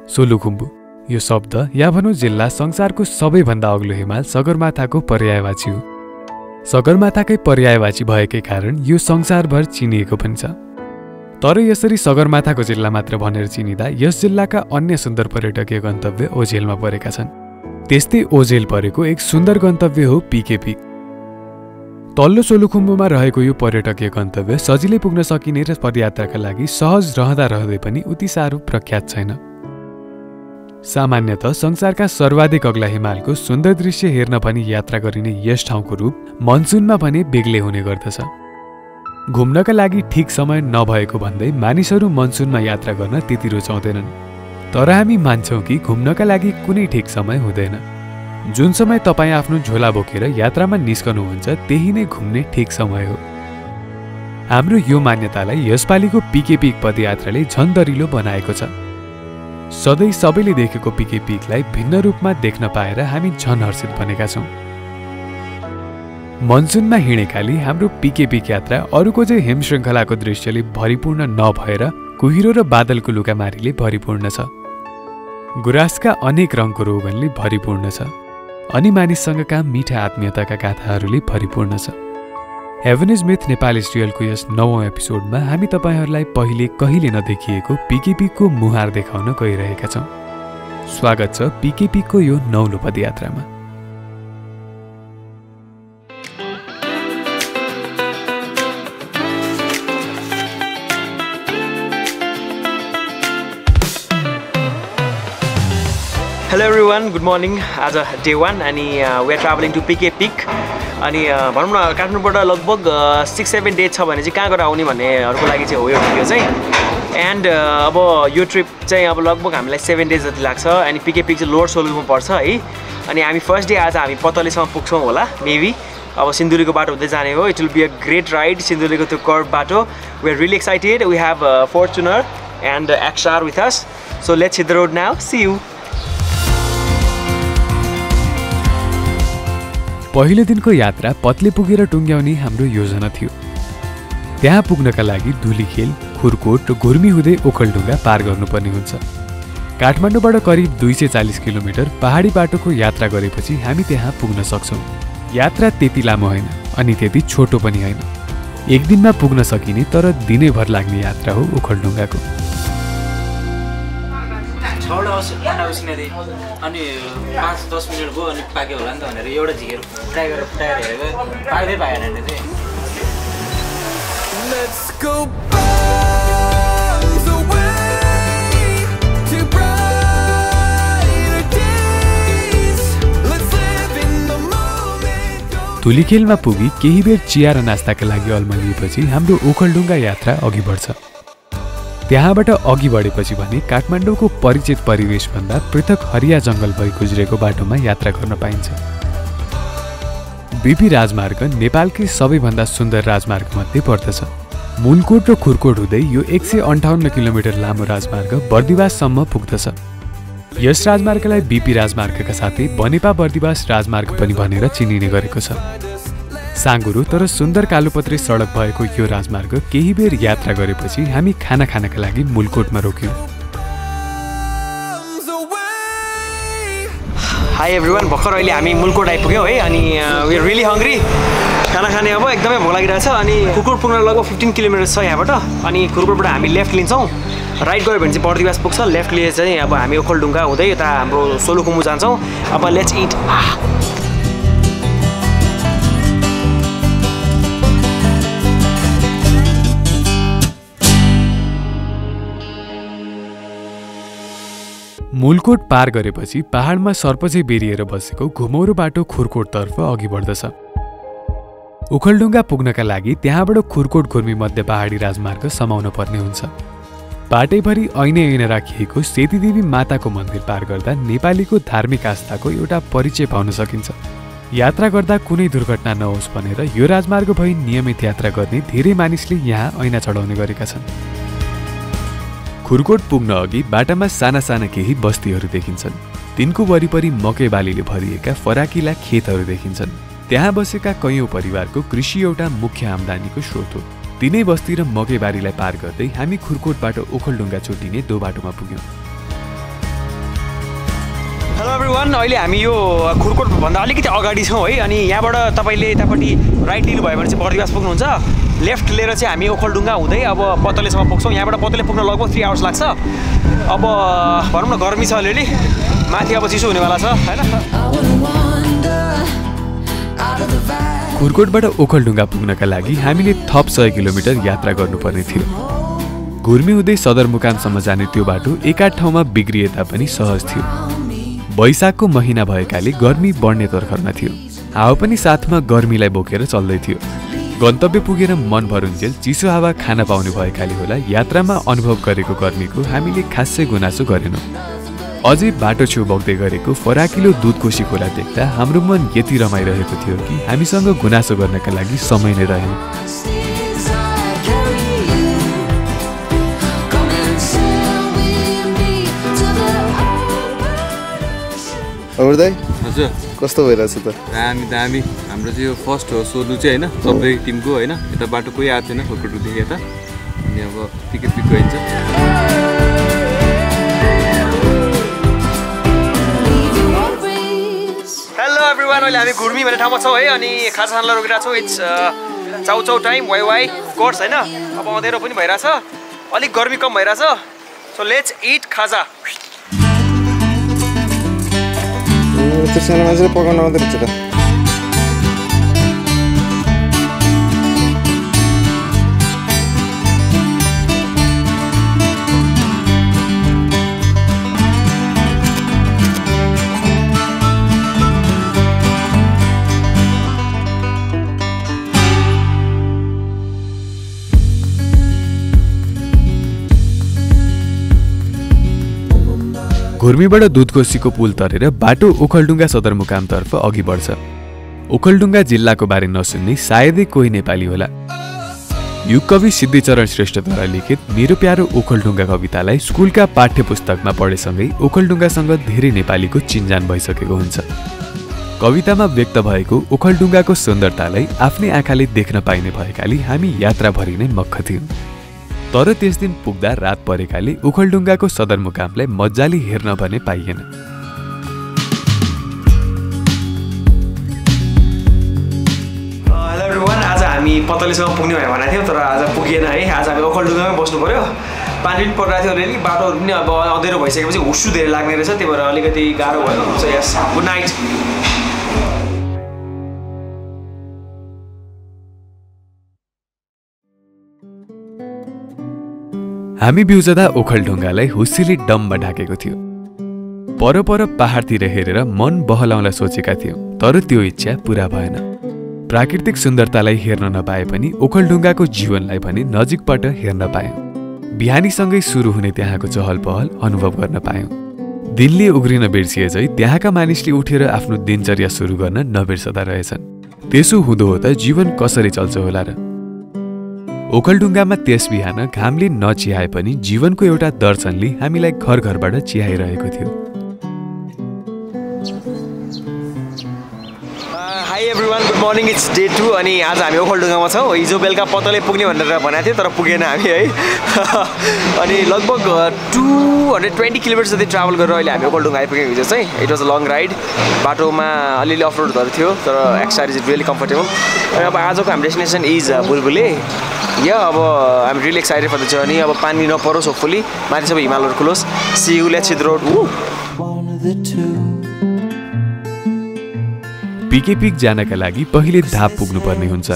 सोलुखुम्बु यो शब्द या भनौँ जिल्ला संसारको सबैभन्दा अग्लो हिमाल सगरमाथाको पर्यायवाची हो। सगरमाथाकै पर्यायवाची भएकै कारण यो संसारभर चिनिएको पनि छ। तर यसरी सगरमाथाको जिल्ला मात्र भनेर चिनिँदा यस जिल्लाका अन्य सुन्दर पर्यटकीय गन्तव्य ओझेलमा परेका छन्। त्यस्तै ओझेल परेको एक सुन्दर गन्तव्य हो पिके पिक। तल्लो सोलुखुम्बुमा रहेको यो पर्यटकीय गन्तव्य सजिलै पुग्न सकिने र पदयात्राका लागि सहज रहँदा रहँदै पनि उति साह्रो प्रख्यात छैन। सामान्यतः संसारका सर्वाधिक अग्ला हिमालको सुन्दर दृश्य हेर्न पनि यात्रा गरिने यस ठाउँको रूप मनसुनमा भने बेग्लै हुने गर्दछ। घुम्नका लागि ठिक समय नभएको भन्दै मानिसहरू मनसुनमा यात्रा गर्न त्यति रुचाउँदैनन्। तर हामी मान्छौँ कि घुम्नका लागि कुनै ठिक समय हुँदैन। जुन समय तपाईँ आफ्नो झोला बोकेर यात्रामा निस्कनुहुन्छ त्यही नै घुम्ने ठिक समय हो। हाम्रो यो मान्यतालाई यसपालिको पिके पिक पदयात्राले झन् दरिलो बनाएको छ। सधैँ सबैले देखेको पिके पिकलाई भिन्न रूपमा देख्न पाएर हामी झन् हर्षित बनेका छौँ। मनसुनमा हिँडेकाले हाम्रो पिके पिक यात्रा अरूको चाहिँ हिमश्रृङ्खलाको दृश्यले भरिपूर्ण नभएर कुहिरो र बादलको लुकामारीले भरिपूर्ण छ। गुराँसका अनेक रङको रोगनले भरिपूर्ण छ अनि मानिससँगका मिठा आत्मीयताका गाथाहरूले भरिपूर्ण छ। हेभन इज मिथ नेपाली सिरियलको यस 9औं एपिसोडमा हामी तपाईहरूलाई पहिले कहिले नदेखिएको पिके पिकको मुहार देखाउन गइरहेका छौँ। स्वागत छ पिके पिकको यो 9औं पदयात्रामा। Hello everyone, good morning. आज day 1 अनि we are traveling to Pikey Peak अनि भनौँ न काठमाडौँबाट लगभग 6-7 डेज छ भने चाहिँ कहाँ गएर आउने भन्नेहरूको लागि चाहिँ हो यो भिडियो चाहिँ। एन्ड अब यो ट्रिप चाहिँ अब लगभग हामीलाई 7 डेज जति लाग्छ अनि पिके पिक चाहिँ लोवर सोलुखुम्बु पर्छ है। अनि हामी फर्स्ट डे आज हामी पतलेसम्म पुग्छौँ होला मेबी। अब सिन्धुलीको बाटो हुँदै जाने हो। It will be a great ride. सिन्धुलीको त्यो कर्भ बाटो। We are really excited. We have Fortuner and XR with us. So let's hit the road now. See you. पहिलो दिनको यात्रा पत्ले पुगेर टुङ्ग्याउने हाम्रो योजना थियो। त्यहाँ पुग्नका लागि धुलीखेल, खुरकोट र घुर्मी हुँदै ओखलढुङ्गा पार गर्नुपर्ने हुन्छ। काठमाडौँबाट करिब 240 किलोमिटर पहाडी बाटोको यात्रा गरेपछि हामी त्यहाँ पुग्न सक्छौँ। यात्रा त्यति लामो होइन अनि त्यति छोटो पनि होइन। एक दिनमा पुग्न सकिने तर दिनैभर लाग्ने यात्रा हो ओखलढुङ्गाको। अनि 5-10 मिनट भयो अनि पाक्यो होला नि त भनेर एउटा झिकेर फुटाएर हेरेको पाक्दै पाएन नि चाहिँ। धुलीखेलमा पुगी केही बेर चिया र नास्ताका लागि अल्मलिएपछि हाम्रो ओखलढुङ्गा यात्रा अघि बढ्छ। त्यहाँबाट अघि बढेपछि भने काठमाडौँको परिचित परिवेशभन्दा पृथक हरिया जङ्गल भई गुज्रेको बाटोमा यात्रा गर्न पाइन्छ। बीपी राजमार्ग नेपालकै सबैभन्दा सुन्दर राजमार्गमध्ये पर्दछ। मुलकोट र खुरकोट हुँदै यो 158 किलोमिटर लामो राजमार्ग बर्दिवाससम्म पुग्दछ। यस राजमार्गलाई बीपी राजमार्गका साथै बनेपा बर्दिवास राजमार्ग पनि भनेर चिनिने गरेको छ। साँगुरो तर सुन्दर कालोपत्रे सडक भएको यो राजमार्ग केही बेर यात्रा गरेपछि हामी खाना खानका लागि मुलकोटमा रोक्यौँ। हाई एभ्रिवान, भर्खर अहिले हामी मुलकोट आइपुग्यौँ है। अनि वी आर रियली हङ्ग्री। खाना खाने अब एकदमै भोक लागिरहेछ। अनि खुरकोट पुग्न लगभग 15 किलोमिटर छ यहाँबाट। अनि खुरकोटबाट हामी लेफ्ट लिन्छौँ। राइट गयो भने चाहिँ बर्दिवास पुग्छ। लेफ्ट लिए चाहिँ अब हामी ओखलढुङ्गा हुँदै यता हाम्रो सोलुखुम्बु जान्छौँ। अब लेट्स इट। मुलकोट पार गरेपछि पहाडमा सर्पझै बेरिएर बसेको घुमौरो बाटो खुरकोटतर्फ अघि बढ्दछ। ओखलढुङ्गा पुग्नका लागि त्यहाँबाट खुरकोट घुर्मी मध्य पहाडी राजमार्ग समाउन पर्ने हुन्छ। बाटैभरि ऐनै राखिएको सेतीदेवी माताको मन्दिर पार गर्दा नेपालीको धार्मिक आस्थाको एउटा परिचय पाउन सकिन्छ। यात्रा गर्दा कुनै दुर्घटना नहोस् भनेर यो राजमार्ग भई नियमित यात्रा गर्ने धेरै मानिसले यहाँ ऐना चढाउने गरेका छन्। खुरकोट पुग्न अघि बाटामा साना साना केही बस्तीहरू देखिन्छन्। तिनको वरिपरि मकै बालीले भरिएका फराकिला खेतहरू देखिन्छन्। त्यहाँ बसेका कैयौं परिवारको कृषि एउटा मुख्य आम्दानीको स्रोत हो। तिनै बस्ती र मकै बारीलाई पार गर्दै हामी खुरकोटबाट ओखलढुङ्गा छुटिने दो बाटोमा पुग्यौं। हेलो एभ्रिवान, अहिले हामी यो खुरकोटभन्दा अलिकति अगाडि छौँ है। अनि यहाँबाट तपाईँले यतापट्टि राइट लिनुभयो भने चाहिँ बर्दिवास पुग्नुहुन्छ। लेफ्ट लिएर चाहिँ हामी ओखलढुङ्गा हुँदै अब पतलेसम्म पुग्छौँ। यहाँबाट पतले पुग्न लगभग 3 आवर्स लाग्छ। अब भनौँ न गर्मी छ अलिअलि, माथि अब चिसो हुनेवाला छ होइन। खुरकोटबाट ओखलढुङ्गा पुग्नका लागि हामीले थप 100 किलोमिटर यात्रा गर्नुपर्ने थियो। घुर्मी हुँदै सदरमुकामसम्म जाने त्यो बाटो एकाध ठाउँमा बिग्रिए तापनि सहज थियो। वैशाखको महिना भएकाले गर्मी बढ्ने तर्खरमा थियो। हावा पनि साथमा गर्मीलाई बोकेर चल्दै थियो। गन्तव्य पुगेर मन भरुन्जेल चिसो हावा खान पाउने भएकाले होला यात्रामा अनुभव गरेको गर्मीको हामीले खासै गुनासो गरेनौँ। अझै बाटो छेउ बग्दै गरेको फराकिलो दुधकोशी खोला देख्दा हाम्रो मन यति रमाइरहेको थियो कि हामीसँग गुनासो गर्नका लागि समय नै रहेन। हजुर कस्तो भइरहेछ त? दामी हाम्रो चाहिँ यो फर्स्ट हो सोध्नु चाहिँ होइन, सबै टिमको होइन। यता बाटो कोही आएको थिएन खुरकोटदेखि यता, अनि अब पिके पिक गइन्छ। हेलो एभ्रिवान, अहिले हामी घुर्मी भन्ने ठाउँमा छौँ है। अनि खाजा खानलाई रोकिरहेको छौँ। इट्स चाउचाउ टाइम, वाइ कोर्स होइन। अब अँधेरो पनि भइरहेछ, अलिक गर्मी कम भइरहेछ। सो लेट्स इट खाजा। सानो मान्छेले पकाउन आउँदो रहेछ त। घुर्मीबाट दुधकोशीको पुल तरेर बाटो ओखलढुङ्गा सदरमुकामतर्फ अघि बढ्छ। ओखलढुङ्गा जिल्लाको बारे नसुन्ने सायदै कोही नेपाली होला। युगकवि सिद्धिचरण श्रेष्ठद्वारा लिखित मेरो प्यारो ओखलढुङ्गा कवितालाई स्कुलका पाठ्यपुस्तकमा पढेसँगै ओखलढुङ्गासँग धेरै नेपालीको चिन्जान भइसकेको हुन्छ। कवितामा व्यक्त भएको ओखलढुङ्गाको सुन्दरतालाई आफ्नै आँखाले देख्न पाइने भएकाले हामी यात्राभरि नै मक्ख थियौँ। तर त्यस दिन पुग्दा रात परेकाले ओखलढुङ्गाको सदरमुकामलाई मजाले हेर्न भने पाइएन। हेलो एभ्रिवान, आज हामी पतलेसम्म पुग्ने भयो भनेको थियौँ, तर आज पुगेन है। आज हामी ओखलढुङ्गामै बस्नु पऱ्यो। पानी पनि परिरहेको थियो अलिअलि, बाटोहरू पनि अब अँधेरो भइसकेपछि हुस्सु धेरै लाग्ने रहेछ, त्यही भएर अलिकति गाह्रो भयो। So yes, good night. हामी बिउजदा ओखलढुङ्गालाई हुस्सीले डम्ब ढाकेको थियो। पर पहाडतिर हेरेर मन बहलाउन सोचेका थियौँ, तर त्यो इच्छा पूरा भएन। प्राकृतिक सुन्दरतालाई हेर्न नपाए पनि ओखलढुङ्गाको जीवनलाई भने नजिकबाट हेर्न पायौँ। बिहानीसँगै सुरु हुने त्यहाँको चहल पहल अनुभव गर्न पायौँ। दिनले उग्रिन बिर्सिए झै त्यहाँका मानिसले उठेर आफ्नो दिनचर्या सुरु गर्न नबिर्सदा रहेछन्। त्यसो हुँदो हो त जीवन कसरी चल्छ होला र। ओखलढुङ्गामा त्यस बिहान घामले नचिहाए पनि जीवनको एउटा दर्शनले हामीलाई घर घरबाट चिहाइरहेको थियो। High everyone, good morning. It's day 2 अनि आज हामी ओखलढुङ्गामा छौँ। हिजो बेलुका पतले पुग्ने भनेर भनेको थियो, तर पुगेन हामी है। अनि लगभग 220 किलोमिटर जति ट्राभल गरेर अहिले हामी ओखलढुङ्गा आइपुग्यौँ हिजो चाहिँ। It was a long ride. बाटोमा अलिअलि अफरोडहरू थियो, तर एक्सर्साइज इज रियली कम्फर्टेबल। अनि अब आजको हाम्रो डेस्टिनेसन इज भुलभुले। अब I am really excited for the journey. अब पानी नपरोस्, होपफुली माथि सबै हिमालहरू खुलोस्। See you, let's hit the road. Pikey peak जानका लागि पहिले धाप पुग्नुपर्ने हुन्छ।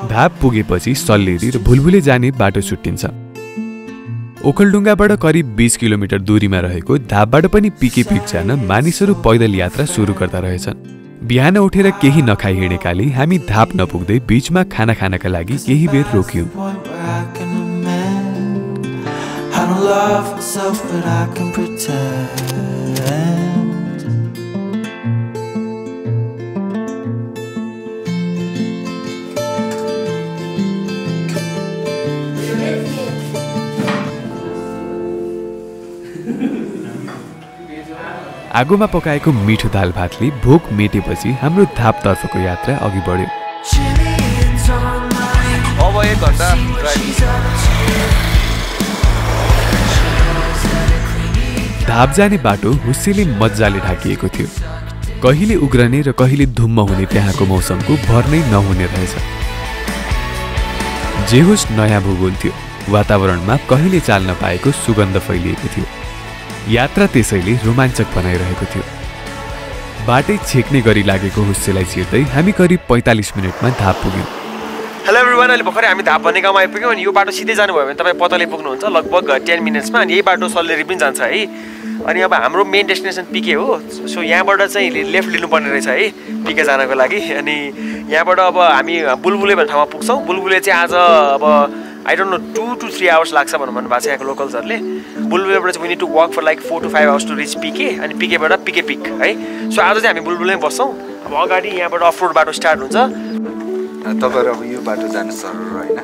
धाप पुगेपछि सल्लेरी र भुलभुले जाने बाटो छुट्टिन्छ। ओखलढुङ्गाबाट करिब 20 किलोमिटर दूरीमा रहेको धापबाट पनि पिके पिक जान मानिसहरू पैदल यात्रा सुरु गर्दा रहेछन्। बिहान उठेर केही नखाइ हिँडेकाले हामी धाप नपुग्दै बीचमा खाना खानका लागि केही बेर रोक्यौँ। आगोमा पकाएको मिठो दाल भातले भोक मेटेपछि हाम्रो धापतर्फको यात्रा अघि बढ्यो। अब 1 घण्टा धाप जाने बाटो हुस्सेले मज्जाले ढाकिएको थियो। कहिले उग्रने र कहिले धुम्म हुने त्यहाँको मौसमको भर नै नहुने रहेछ। जे होस् नयाँ भूगोल थियो, वातावरणमा कहिले चाल्न पाएको सुगन्ध फैलिएको थियो। यात्रा त्यसैले रोमाञ्चक बनाइरहेको थियो। बाटै छेक्ने गरी लागेको हुस्सेलाई छिर्दै हामी करिब 45 मिनटमा धाप पुग्यौँ। हेलो एभ्रिवान, अहिले भर्खरै हामी धाप भन्ने गाउँमा आइपुग्यौँ अनि यो बाटो सिधै जानुभयो भने तपाईँ पतले पुग्नुहुन्छ लगभग 10 मिनट्समा। अनि यही बाटो सल्लेरी पनि जान्छ है। अनि अब हाम्रो मेन डेस्टिनेसन पिके हो। सो यहाँबाट चाहिँ लेफ्ट लिनुपर्ने रहेछ है पिके जानको लागि। अनि यहाँबाट अब हामी बुलबुले भन्ने ठाउँमा पुग्छौँ। बुलबुले चाहिँ आज अब I don't know 2 to 3 hours लाग्छ भन्नु भएको छ यहाँको लोकल्सहरूले। बुलबुलेबाट चाहिँ we need to walk for like 4 to 5 hours to reach Pikey. अनि पिकेबाट पिके पिक है। सो आज चाहिँ हामी बुलबुलेमै बस्छौँ। अब अगाडि यहाँबाट अफ रोड बाटो स्टार्ट हुन्छ। तपाईँहरू अब यो बाटो जानु सरल होइन।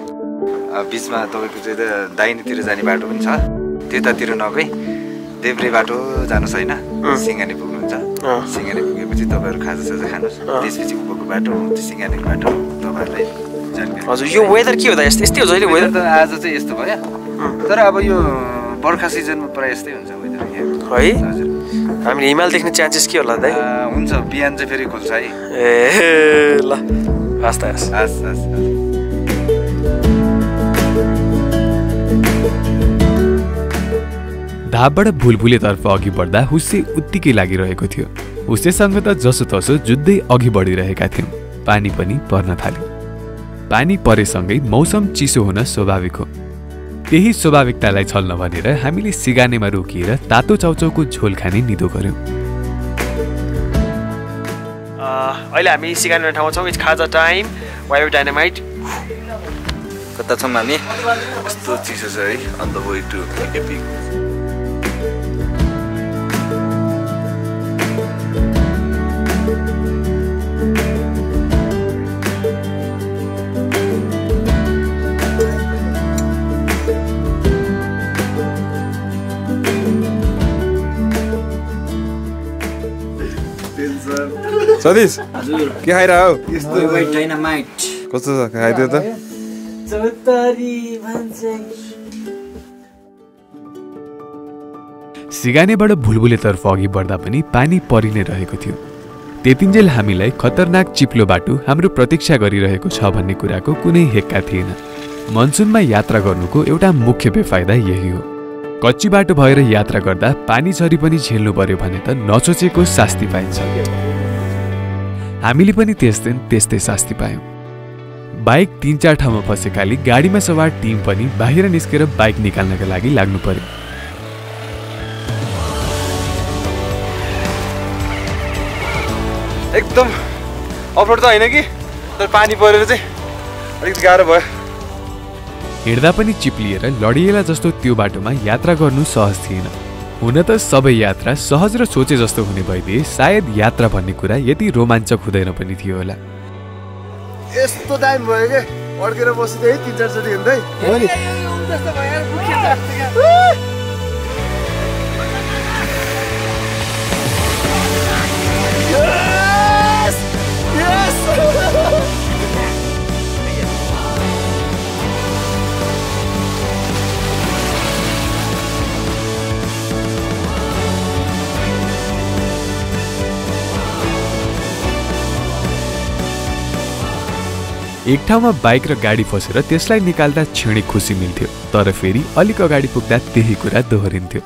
बिचमा तपाईँको चाहिँ दाहिनेतिर जाने बाटो पनि छ, त्यतातिर नगई देब्रे बाटो जानुहोस् होइन। सिङ्गानी पुग्नुहुन्छ। सिङ्गानी पुगेपछि तपाईँहरू खाजासाजा खानुहोस्। त्यसपछि उँभोको बाटो सिङ्गानीको बाटो तपाईँहरूलाई जानकारी। हजुर यो वेदर के हो त? यस्तै हो जहिले वेदर त आज चाहिँ यस्तो भयो। तर अब यो बर्खा सिजनमा प्रायः यस्तै हुन्छ वेदर यहाँ है। हजुर हामीले हिमाल देख्ने चान्सेस के होला दाइ? हुन्छ बिहान चाहिँ फेरि खुल्छ है। ए ल हस्। धापबाट भुलभुलेतर्फ अघि बढ्दा हुस्से उत्तिकै लागिरहेको थियो। हुस्सेसँग त जसोतसो जुत्दै अघि बढिरहेका थियौँ। पानी पनि पर्न थाल्यो। पानी परेसँगै मौसम चिसो हुन स्वाभाविक हो। त्यही स्वाभाविकतालाई छल्न भनेर हामीले सिगानेमा रोकिएर तातो चाउचाउको झोल खाने निदो गर्यौँ। अहिले हामी सिगाने ठाउँमा छौँ। इट्स खाजा टाइम। वायो डाइनामाइट। कता छौँ हामी? यस्तो चिसो छ है। On the way to PK peak. Satish के खाइरह हौ? डाइनामाइट कस्तो छ खाइदियो त? सिगानेबाट भुलभुलेतर्फ अघि बढ्दा पनि पानी परि नै रहेको थियो। त्यतिन्जेल हामीलाई खतरनाक चिप्लो बाटो हाम्रो प्रतीक्षा गरिरहेको छ भन्ने कुराको कुनै हेक्का थिएन। मनसुनमा यात्रा गर्नुको एउटा मुख्य बेफाइदा यही हो। कच्ची बाटो भएर यात्रा गर्दा पानी झरी पनि झेल्नु पर्यो भने त नसोचेको शास्ति पाइन्छ। हामीले पनि त्यस दिन त्यस्तै शास्ति पायौँ। बाइक 3-4 ठाउँमा फसेकाले गाडीमा सवार टिम पनि बाहिर निस्केर बाइक निकाल्नका लागि लाग्नु पर्यो। एकदम अफरोड त होइन कि, तर पानी परेर चाहिँ अलिकति गाह्रो भयो। हिँड्दा पनि चिप्लिएर लडिएला जस्तो त्यो बाटोमा यात्रा गर्नु सहज थिएन। हुन त सबै यात्रा सहज र सोचे जस्तो हुने भइदिए सायद यात्रा भन्ने कुरा यति रोमाञ्चक हुँदैन पनि थियो होला। यस्तो टाइम भयो के अड्केर बसिदिए 3-4 चोटि हिँड्दै हो नि। एक ठाउँमा बाइक र गाडी फसेर त्यसलाई निकाल्दा क्षणिक खुसी मिल्थ्यो, तर फेरि अलिक अगाडि पुग्दा त्यही कुरा दोहोरिन्थ्यो।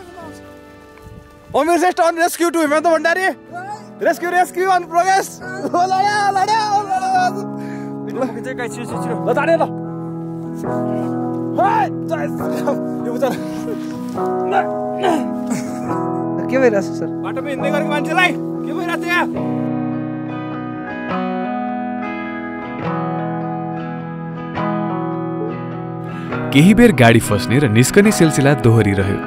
के भइरहेछ सर? बाटोमा हिँड्दै गरेको मान्छेलाई के भइरहेछ यहाँ? केही बेर गाडी फस्ने र निस्कने सिलसिला दोहोरिरह्यो।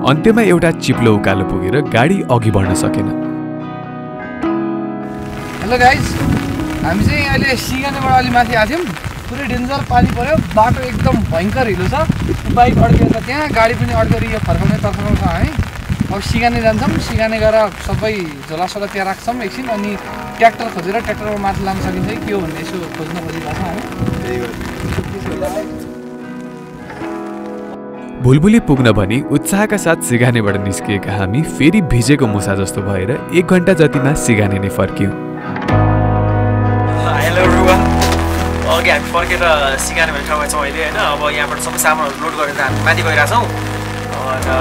अन्त्यमा एउटा चिप्लो उकालो पुगेर गाडी अघि बढ्न सकेन। हेलो गाइज, हामी चाहिँ अहिले सिगानेबाट अलि माथि आएको थियौँ। पुरै डेन्जर पानी पर्यो, बाटो एकदम भयङ्कर हिलो छ। बाइक अड्केर त्यहाँ, गाडी पनि अड्केर यो फर्काउने तर्काउने छ है। अब सिगाने जान्छौँ, सिगाने गएर सबै झोलासोला त्यहाँ राख्छौँ एकछिन, अनि ट्र्याक्टर खोजेर ट्र्याक्टरमा माथि लान सकिन्छ कि के हो भन्ने यसो खोज्न खोजिरहेको छ हामी। भुलभुले पुग्न भनी उत्साहका साथ सिगानेबाट निस्किएका हामी फेरि भिजेको मुसा जस्तो भएर 1 घण्टा जतिमा सिगाने नै फर्क्यौँ। हेलो एभ्रिवान, अघि हामी फर्केर सिगाने भन्ने ठाउँमा छौँ अहिले होइन। अब यहाँबाट सबै सामानहरू लोड गरेर हामी माथि गइरहेछौँ।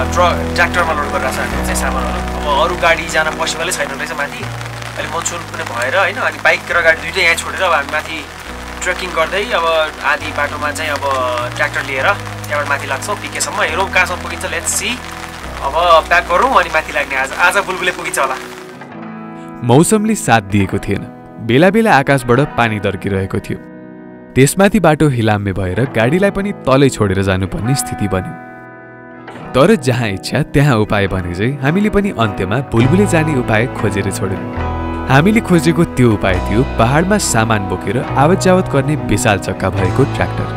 ट्र्याक्टरमा लोड गरिरहेको छ हामीले चाहिँ सामानहरू। अब अरू गाडी जान पोसिबलै छैन रहेछ माथि अहिले मनसुन पनि भएर होइन। अनि बाइक र गाडी दुइटै यहाँ छोडेर अब हामी माथि ट्रेकिङ गर्दै अब आधी बाटोमा चाहिँ अब ट्र्याक्टर लिएर त्यहाँबाट माथि लाग्छौँ पिकेसम्म। हेरौँ कहाँसम्म पुगिन्छ, लेट्स सी। अब प्याक गरौँ अनि माथि लाग्ने। आज बुलबुले पुगिन्छ होला। मौसमले साथ दिएको थिएन, बेला बेला आकाशबाट पानी दर्किरहेको थियो। त्यसमाथि बाटो हिलाम्मे भएर गाडीलाई पनि तलै छोडेर जानुपर्ने स्थिति बन्यो। तर जहाँ इच्छा त्यहाँ उपाय भने चाहिँ हामीले पनि अन्त्यमा भुलभुले जाने उपाय खोजेर छोड्यौँ। हामीले खोजेको त्यो उपाय थियो पहाडमा सामान बोकेर आवत जावत गर्ने विशाल चक्का भएको ट्र्याक्टर।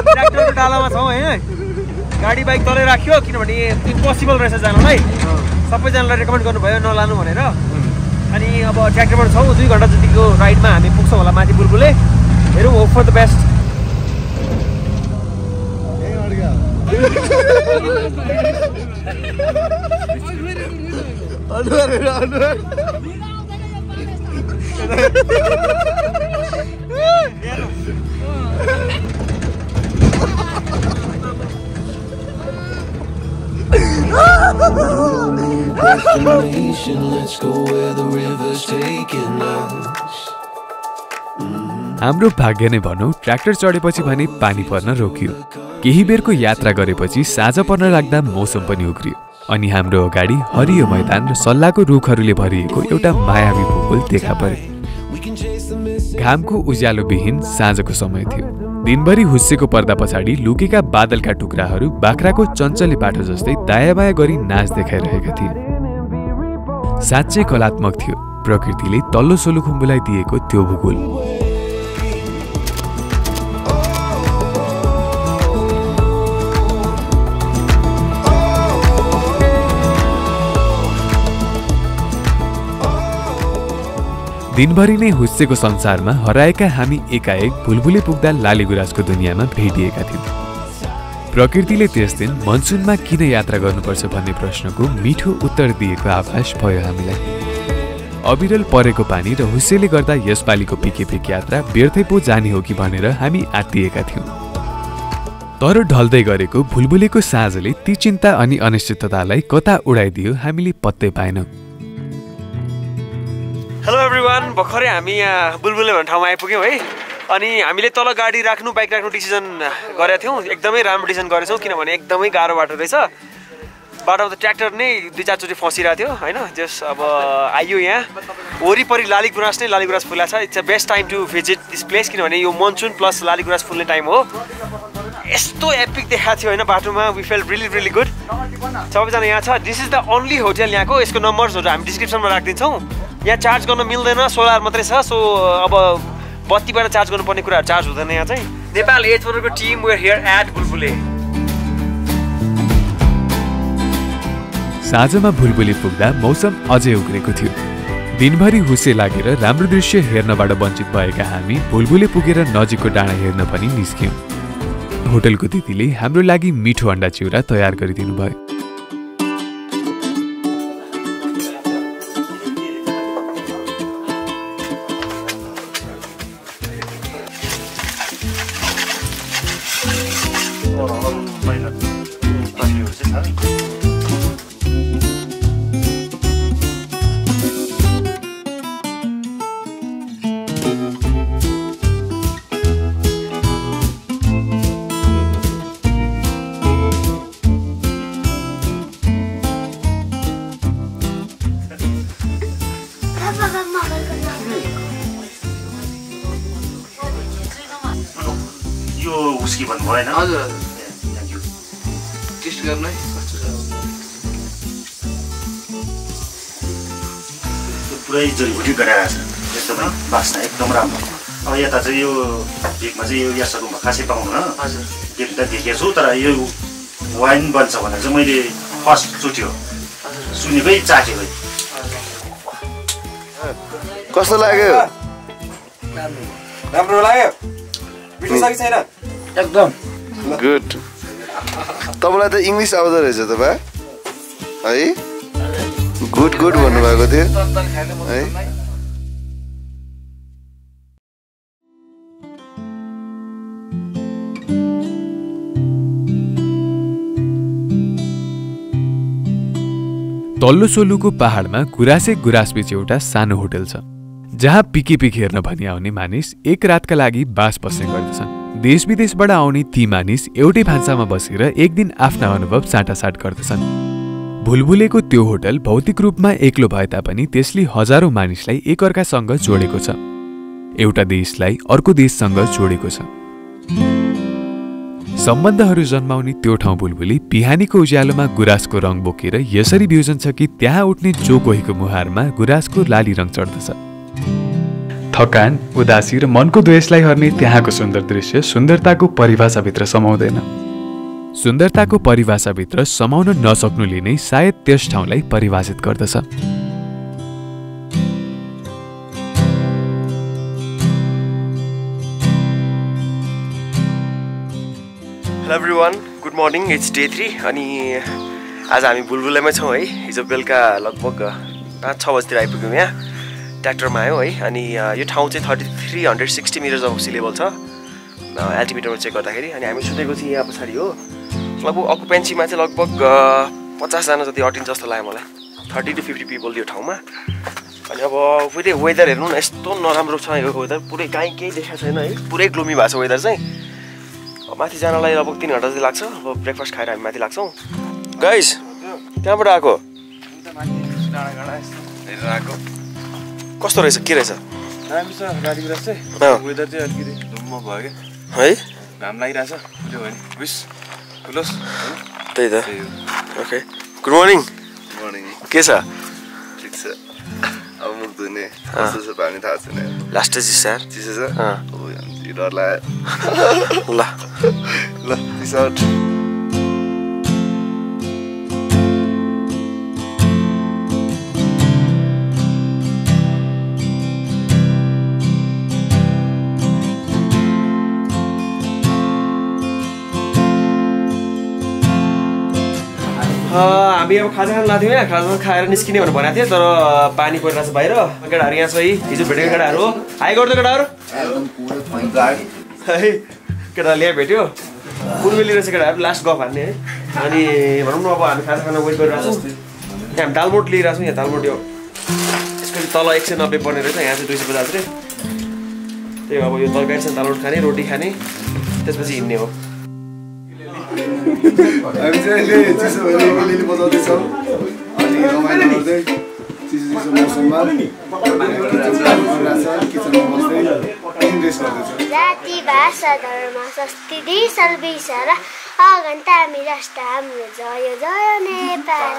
ट्र्याक्टरको डालामा छौँ होइन। गाडी बाइक तलै राख्यो किनभने इम्पोसिबल रहेछ जानलाई। सबैजनालाई रेकमेन्ड गर्नुभयो नलानु भनेर। अनि अब ट्र्याक्टरबाट छौँ, 2 घण्टा जतिको राइडमा हामी पुग्छौँ होला माथि बुलबुले। हेरौँ, होप फर द बेस्ट। हाम्रो भाग्य नै भनौँ ट्र्याक्टर चढेपछि भने पानी पर्न रोकियो। केही बेरको यात्रा गरेपछि साँझ पर्न लाग्दा मौसम पनि उग्रियो अनि हाम्रो अगाडि हरियो मैदान र सल्लाको रुखहरूले भरिएको एउटा मायावी भूगोल देखा परे। घामको उज्यालो विहीन साँझको समय थियो। दिनभरि हुस्सेको पर्दा पछाडि लुकेका बादलका टुक्राहरू बाख्राको चञ्चले पाठो जस्तै दायाँ बायाँ गरी नाच देखाइरहेका थिए। साँच्चै कलात्मक थियो प्रकृतिले तल्लो सोलुखुम्बुलाई दिएको त्यो भूगोल। दिनभरि नै हुस्सेको संसारमा हराएका हामी एकाएक भुलभुले पुग्दा लालीगुराँसको दुनियाँमा भेटिएका थियौँ। प्रकृतिले त्यस दिन मनसुनमा किन यात्रा गर्नुपर्छ भन्ने प्रश्नको मिठो उत्तर दिएको आभास भयो हामीलाई। अविरल परेको पानी र हुस्सेले गर्दा यसपालिको पिके पिक यात्रा व्यर्थै पो जाने हो कि भनेर हामी आत्तिएका थियौँ। तर ढल्दै गरेको भुलभुलेको साँझले ती चिन्ता अनि अनिश्चिततालाई कता उडाइदियो हामीले पत्तै पाएनौँ। हेलो एभ्रिवान, भर्खरै हामी यहाँ बुलबुले भन्ने ठाउँमा आइपुग्यौँ है। अनि हामीले तल गाडी राख्नु बाइक राख्नु डिसिजन गरेका थियौँ। एकदमै राम्रो डिसिजन गरेछौँ किनभने एकदमै गाह्रो बाटो रहेछ। बाटोमा त ट्र्याक्टर नै 2-4 चोटि फसिरहेको थियो होइन। जस अब आइयो यहाँ वरिपरि लालीगुराँस नै लालीगुराँस फुलेको छ। It's a best time to visit this place किनभने यो मनसुन प्लस लालीगुराँस फुल्ने टाइम हो। यस्तो एपिक देखाएको थियो होइन बाटोमा। We feel really good. सबैजना यहाँ छ। This is the only hotel यहाँको। यसको नम्बर्सहरू हामी डिस्क्रिप्सनमा राखिदिन्छौँ। यहाँ चार्ज गर्न मिल्दैन, सोलर मात्रै छ। सो अब बत्तीबाट चार्ज गर्नुपर्ने कुराहरू चार्ज हुँदैन यहाँ चाहिँ। नेपाल एजको टिम वेयर हियर एट बुलबुले। साँझमा भुलभुले पुग्दा मौसम अझै उग्रेको थियो। दिनभरि हुस्से लागेर राम्रो दृश्य हेर्नबाट वञ्चित भएका हामी भुलभुले पुगेर नजिकको डाँडा हेर्न पनि निस्क्यौँ। होटलको दिदीले हाम्रो लागि मिठो अन्डा चिउरा तयार गरिदिनु भयो। पुरै जडीबुटी गराएको छ। एकदमै बास्ना एकदम राम्रो। अब यता चाहिँ यो भेकमा चाहिँ यो यासहरू खासै पाउँदैन। देख्दा देखेको छु तर यो वाइन बन्छ भनेर चाहिँ मैले फर्स्ट चोटि हो सुनेकै चाखेकै। कस्तो लाग्यो? राम्रो लाग्यो मिठो छ कि छैन एकदम गुड तपाईँलाई त इङ्ग्लिस आउँदो रहेछ तपाईँ है गुड गुड भन्नुभएको थियो है तल्लो सोलुको पहाडमा गुराँसे गुराँसबीच एउटा सानो होटल छ जहाँ पिके पिक हेर्न भनी आउने मानिस एक रातका लागि बास बस्ने गर्दछन्। देश विदेशबाट आउने ती मानिस एउटै भान्सामा बसेर एक दिन आफ्ना अनुभव साटासाट गर्दछन्। भुलभुलेको त्यो होटल भौतिक रूपमा एक्लो भए तापनि त्यसले हजारौं मानिसलाई एकअर्कासँग जोडेको छ, एउटा देशलाई अर्को देशसँग जोडेको छ। सम्बन्धहरू जन्माउने त्यो ठाउँ भुलभुले बिहानीको उज्यालोमा गुराँसको रङ बोकेर यसरी बिउजन्छ कि त्यहाँ उठ्ने जो कोहीको मुहारमा गुराँसको लाली रङ चढ्दछ। थकान, उदासी र मनको द्वेषलाई हर्ने त्यहाँको सुन्दर दृश्य सुन्दरताको परिभाषाभित्र समाउँदैन। सुन्दरताको परिभाषाभित्र समाउन नसक्नुले नै सायद त्यस ठाउँलाई परिभाषित गर्दछ। Hello everyone, good morning, it's day 3 अनि आज हामी भुलभुलेमै छौँ है। हिजो बेलुका लगभग 5-6 बजीतिर आइपुग्यौँ यहाँ, ट्र्याक्टरमा आयो है। अनि यो ठाउँ चाहिँ 3360 मिटर्स अफ सी लेभल छ एल्टिमिटरमा चेक गर्दाखेरि। अनि हामी सुतेको चाहिँ यहाँ पछाडि हो। लगभग अकुपेन्सीमा चाहिँ लगभग 50 जना जति अटिन्छ जस्तो लाग्यो मलाई, 30 to 50 पिपल यो ठाउँमा। अनि अब फेरि वेदर हेर्नु न, यस्तो नराम्रो छ यो वेदर, पुरै कहीँ केही देखाएको छैन है, पुरै ग्लोमी भएको छ वेदर चाहिँ। माथि जानलाई लगभग 3 घन्टा जति लाग्छ। अब ब्रेकफास्ट खाएर हामी माथि लाग्छौँ। गाइस त्यहाँबाट आएको कस्तो रहेछ, के रहेछ? दामी छ गाडीको रहेछ है। वेदर चाहिँ अलिकति धुम्म भयो क्या है, घाम लागिरहेछ। त्यो भयो नि विस खुलोस् त्यही त। Okay, good morning. मर्निङ। के छ? ठिक छ। अब मुख धुने कस्तो छ पानी थाहा छैन। लास्ट चिसो यार, चिसो छ। डर लाग्यो। ल ल पिस आउट। हामी अब खाजा खान लाग्थ्यौँ यहाँ, खाजा खाएर निस्किने भनेर भनेको थिएँ, तर पानी परिरहेको छ बाहिर। केटाहरू यहाँ छ है, हिजो भेटेको केटाहरू हो। हाई गर्दै केटाहरू है, केटाहरू यहाँ भेट्यो। बुलबुली रहेछ केटाहरू, लास्ट गफ हान्ने है। अनि भनौँ न अब हामी खाजा खान वेट गरिरहेको छौँ। यहाँ हामी दालमोट लिइरहेको छौँ। यहाँ दालमोट यो यसको तल 190 पर्ने रहेछ, यहाँ चाहिँ 250 रे। त्यही अब यो तरकारीसँग दालमोट खाने, रोटी खाने, त्यसपछि हिँड्ने हो। हामी चाहिँ अहिले चिसो भएर लिली बजाउँदैछौँ अनि रमाइलो गर्दै चिसो चिसो मौसममा किचनमा बस्दै रेस्ट गर्दैछौँ। जाति भाषा धर्म संस्कृति सर्विसर अगन्ता मिराष्ट हाम्रो जय जय नेपाल।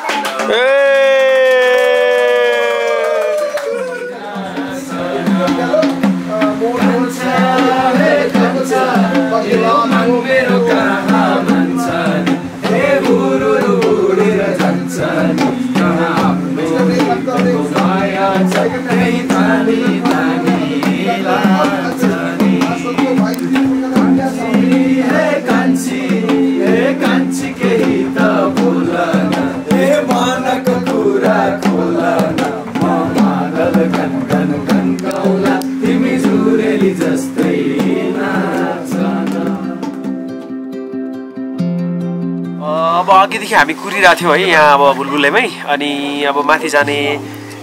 अब अघिदेखि हामी कुरिरहेको थियौँ है यहाँ अब भुलभुलेमै। अनि अब माथि जाने